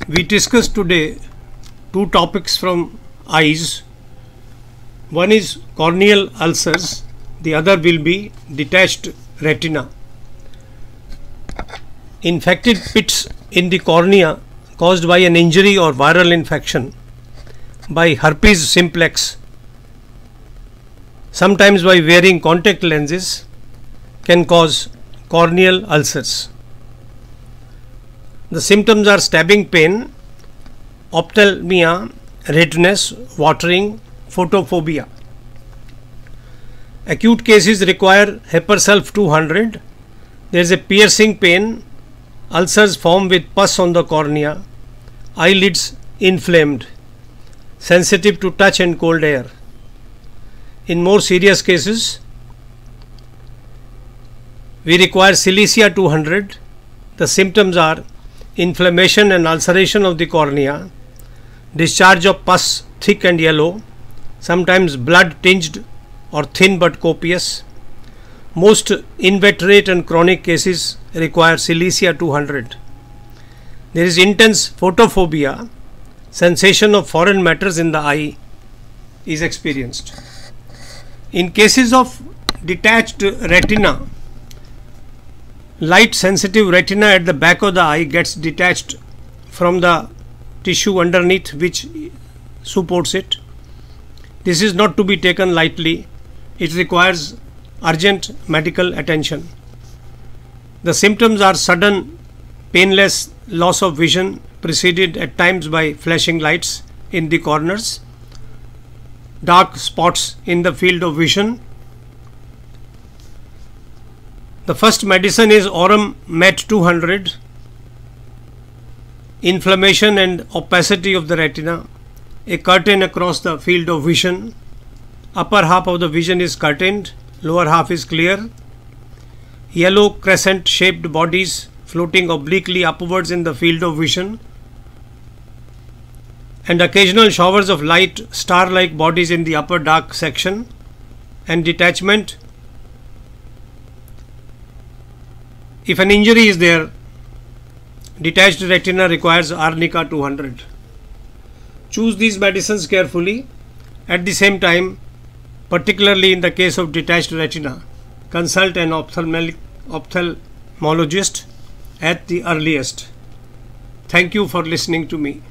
We discuss today two topics from eyes. One is corneal ulcers, the other will be detached retina. Infected pits in the cornea caused by an injury or viral infection by herpes simplex, sometimes by wearing contact lenses, can cause corneal ulcers. The symptoms are stabbing pain, ophthalmia, redness, watering, photophobia. Acute cases require Hepersulf 200. There is a piercing pain, ulcers form with pus on the cornea, eyelids inflamed, sensitive to touch and cold air. In more serious cases, we require Silicea 200. The symptoms are inflammation and ulceration of the cornea, discharge of pus thick and yellow, sometimes blood tinged or thin but copious. Most inveterate and chronic cases require Silicea 200. There is intense photophobia, sensation of foreign matters in the eye is experienced. In cases of detached retina, light sensitive retina at the back of the eye gets detached from the tissue underneath which supports it. This is not to be taken lightly. It requires urgent medical attention. The symptoms are sudden, painless loss of vision preceded at times by flashing lights in the corners, dark spots in the field of vision. The first medicine is Aurum Met 200. Inflammation and opacity of the retina, a curtain across the field of vision. Upper half of the vision is curtained, lower half is clear. Yellow crescent shaped bodies floating obliquely upwards in the field of vision, and occasional showers of light star-like bodies in the upper dark section, and detachment. If an injury is there, detached retina requires Arnica 200. Choose these medicines carefully. At the same time, particularly in the case of detached retina, consult an ophthalmologist at the earliest. Thank you for listening to me.